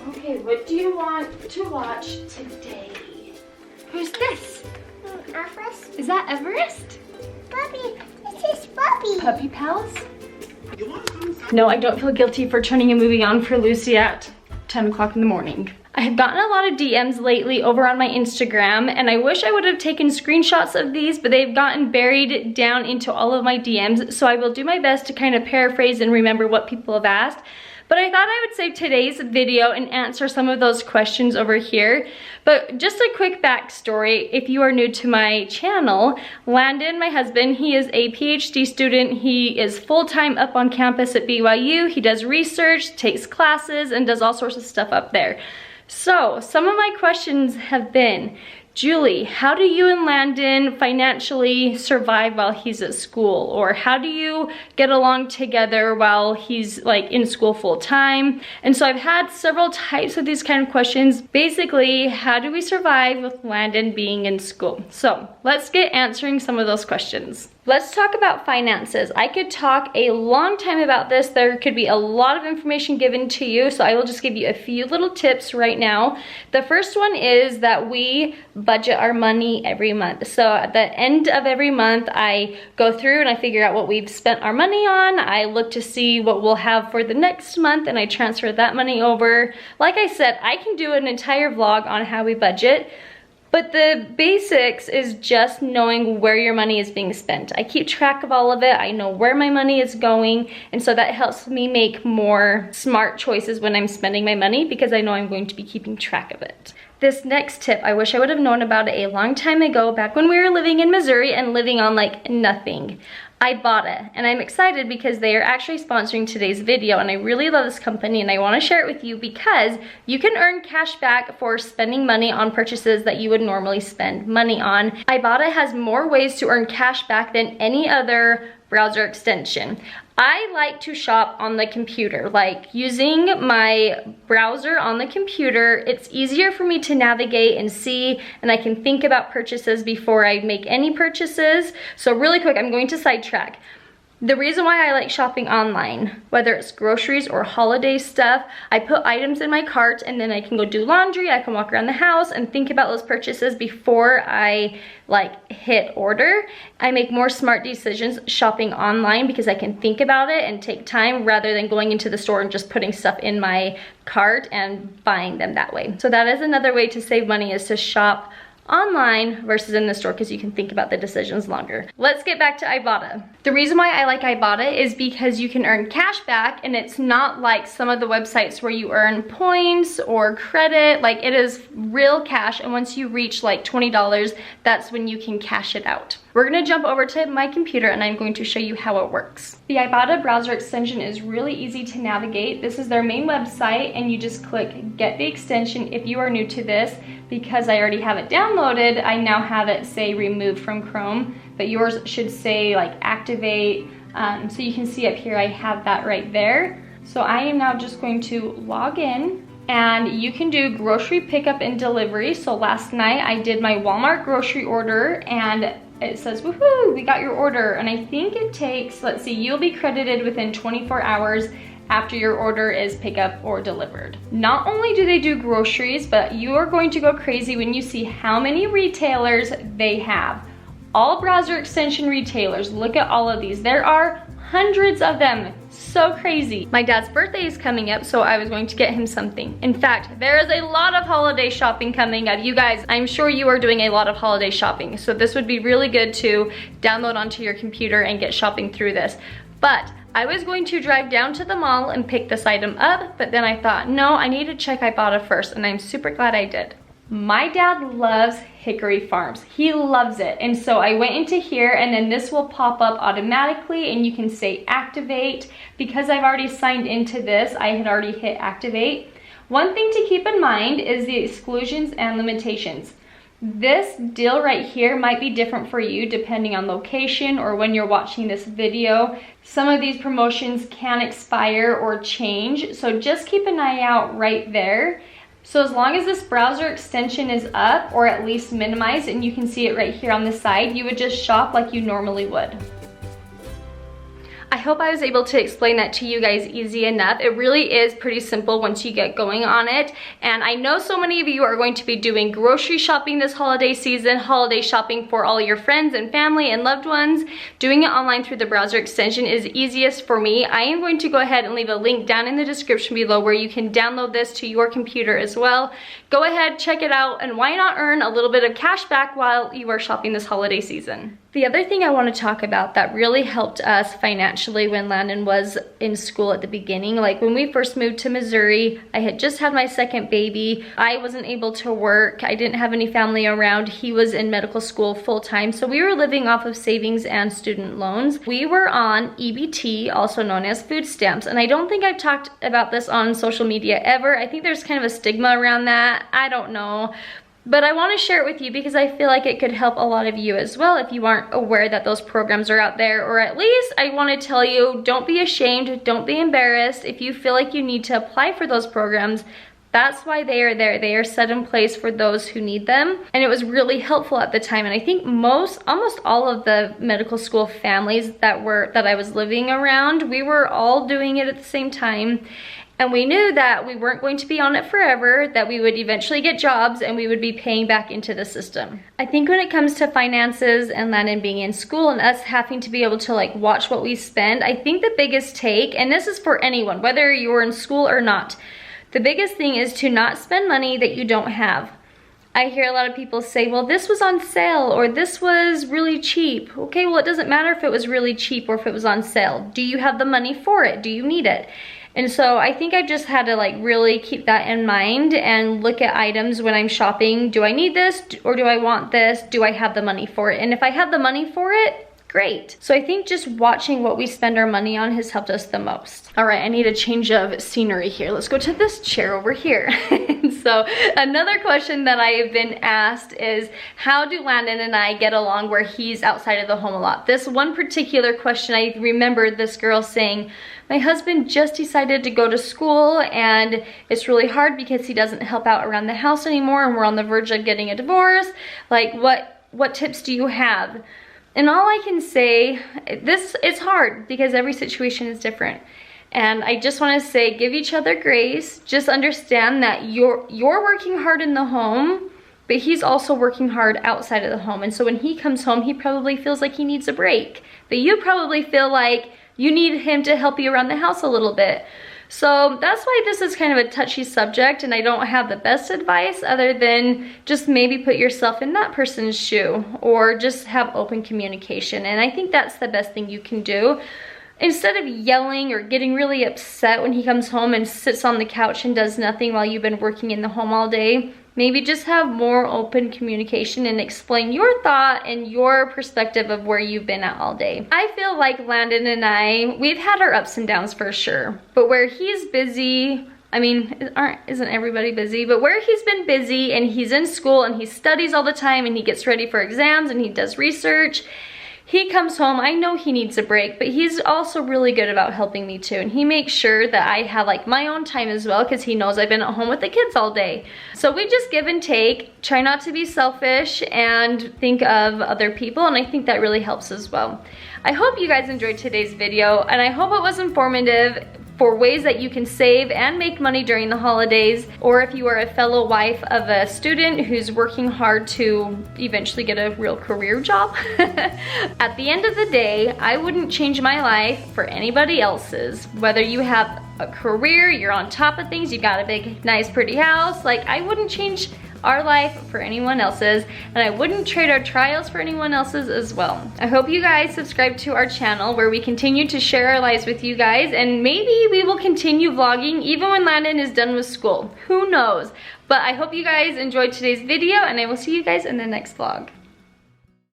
Okay, what do you want to watch today? Who's this? Everest. Is that Everest? Bobby, this is Bobby. Puppy Pals? No, I don't feel guilty for turning a movie on for Lucy at 10 o'clock in the morning. I have gotten a lot of DMs lately over on my Instagram, and I wish I would have taken screenshots of these, but they've gotten buried down into all of my DMs, so I will do my best to kind of paraphrase and remember what people have asked. But I thought I would save today's video and answer some of those questions over here. But just a quick backstory, if you are new to my channel, Landon, my husband, he is a PhD student. He is full-time up on campus at BYU. He does research, takes classes, and does all sorts of stuff up there. So some of my questions have been, Julie, how do you and Landon financially survive while he's at school? Or how do you get along together while he's like in school full time? And so I've had several types of these kind of questions. Basically, how do we survive with Landon being in school? So let's get answering some of those questions. Let's talk about finances. I could talk a long time about this. There could be a lot of information given to you, so I will just give you a few little tips right now. The first one is that we budget our money every month. So at the end of every month, I go through and I figure out what we've spent our money on. I look to see what we'll have for the next month and I transfer that money over. Like I said, I can do an entire vlog on how we budget. But the basics is just knowing where your money is being spent. I keep track of all of it. I know where my money is going. And so that helps me make more smart choices when I'm spending my money because I know I'm going to be keeping track of it. This next tip, I wish I would have known about it a long time ago, back when we were living in Missouri and living on like nothing. Ibotta, and I'm excited because they are actually sponsoring today's video, and I really love this company and I want to share it with you because you can earn cash back for spending money on purchases that you would normally spend money on. Ibotta has more ways to earn cash back than any other browser extension. I like to shop on the computer, like using my browser on the computer. It's easier for me to navigate and see, and I can think about purchases before I make any purchases. So really quick, I'm going to sidetrack. The reason why I like shopping online, whether it's groceries or holiday stuff, I put items in my cart and then I can go do laundry, I can walk around the house and think about those purchases before I like hit order. I make more smart decisions shopping online because I can think about it and take time rather than going into the store and just putting stuff in my cart and buying them that way. So that is another way to save money, is to shop online versus in the store because you can think about the decisions longer. Let's get back to Ibotta. The reason why I like Ibotta is because you can earn cash back, and it's not like some of the websites where you earn points or credit. Like, it is real cash, and once you reach like $20, that's when you can cash it out. We're gonna jump over to my computer and I'm going to show you how it works. The Ibotta browser extension is really easy to navigate. This is their main website and you just click get the extension if you are new to this. Because I already have it downloaded, I now have it say removed from Chrome, but yours should say like activate. So you can see up here I have that right there. So I am now just going to log in. And you can do grocery pickup and delivery. So last night I did my Walmart grocery order and it says, woohoo, we got your order. And I think it takes, let's see, you'll be credited within 24 hours after your order is picked up or delivered. Not only do they do groceries, but you are going to go crazy when you see how many retailers they have. All browser extension retailers, look at all of these. There are hundreds of them. So crazy. My dad's birthday is coming up, so I was going to get him something. In fact, there is a lot of holiday shopping coming up. You guys, I'm sure you are doing a lot of holiday shopping, so this would be really good to download onto your computer and get shopping through this. But I was going to drive down to the mall and pick this item up, but then I thought, no, I need to check Ibotta first, and I'm super glad I did. My dad loves Hickory Farms. He loves it. And so I went into here and then this will pop up automatically and you can say activate. Because I've already signed into this, I had already hit activate. One thing to keep in mind is the exclusions and limitations. This deal right here might be different for you depending on location or when you're watching this video. Some of these promotions can expire or change, so just keep an eye out right there. So as long as this browser extension is up or at least minimized, and you can see it right here on the side, you would just shop like you normally would. I hope I was able to explain that to you guys easy enough. It really is pretty simple once you get going on it. And I know so many of you are going to be doing grocery shopping this holiday season, holiday shopping for all your friends and family and loved ones. Doing it online through the browser extension is easiest for me. I am going to go ahead and leave a link down in the description below where you can download this to your computer as well. Go ahead, check it out, and why not earn a little bit of cash back while you are shopping this holiday season. The other thing I want to talk about that really helped us financially when Landon was in school at the beginning, like when we first moved to Missouri, I had just had my second baby. I wasn't able to work. I didn't have any family around. He was in medical school full time, so we were living off of savings and student loans. We were on EBT, also known as food stamps, and I don't think I've talked about this on social media ever. I think there's kind of a stigma around that. I don't know. But I want to share it with you because I feel like it could help a lot of you as well if you aren't aware that those programs are out there. Or at least I want to tell you, don't be ashamed, don't be embarrassed. If you feel like you need to apply for those programs, that's why they are there. They are set in place for those who need them. And it was really helpful at the time. And I think almost all of the medical school families that I was living around, we were all doing it at the same time. And we knew that we weren't going to be on it forever, that we would eventually get jobs and we would be paying back into the system. I think when it comes to finances and Landon being in school and us having to be able to like watch what we spend, I think the biggest take, and this is for anyone, whether you're in school or not, the biggest thing is to not spend money that you don't have. I hear a lot of people say, well, this was on sale or this was really cheap. Okay, well, it doesn't matter if it was really cheap or if it was on sale. Do you have the money for it? Do you need it? And so I think I've just had to like really keep that in mind and look at items when I'm shopping. Do I need this or do I want this? Do I have the money for it? And if I have the money for it, great. So I think just watching what we spend our money on has helped us the most. All right, I need a change of scenery here. Let's go to this chair over here. So another question that I have been asked is, how do Landon and I get along where he's outside of the home a lot? This one particular question, I remember this girl saying, my husband just decided to go to school and it's really hard because he doesn't help out around the house anymore and we're on the verge of getting a divorce. Like, what tips do you have? And all I can say, it's hard because every situation is different. And I just want to say, give each other grace. Just understand that you're working hard in the home, but he's also working hard outside of the home. And so when he comes home, he probably feels like he needs a break. But you probably feel like you need him to help you around the house a little bit. So that's why this is kind of a touchy subject, and I don't have the best advice other than just maybe put yourself in that person's shoe or just have open communication. And I think that's the best thing you can do. Instead of yelling or getting really upset when he comes home and sits on the couch and does nothing while you've been working in the home all day, maybe just have more open communication and explain your thought and your perspective of where you've been at all day. I feel like Landon and I, we've had our ups and downs for sure, but where he's busy, I mean, isn't everybody busy? But where he's been busy and he's in school and he studies all the time and he gets ready for exams and he does research, he comes home, I know he needs a break, but he's also really good about helping me too. And he makes sure that I have like my own time as well because he knows I've been at home with the kids all day. So we just give and take, try not to be selfish and think of other people, and I think that really helps as well. I hope you guys enjoyed today's video, and I hope it was informative for ways that you can save and make money during the holidays, or if you are a fellow wife of a student who's working hard to eventually get a real career job. At the end of the day, I wouldn't change my life for anybody else's. Whether you have a career, you're on top of things, you've got a big, nice, pretty house, like I wouldn't change our life for anyone else's, and I wouldn't trade our trials for anyone else's as well. I hope you guys subscribe to our channel where we continue to share our lives with you guys, and maybe we will continue vlogging even when Landon is done with school. Who knows? But I hope you guys enjoyed today's video, and I will see you guys in the next vlog.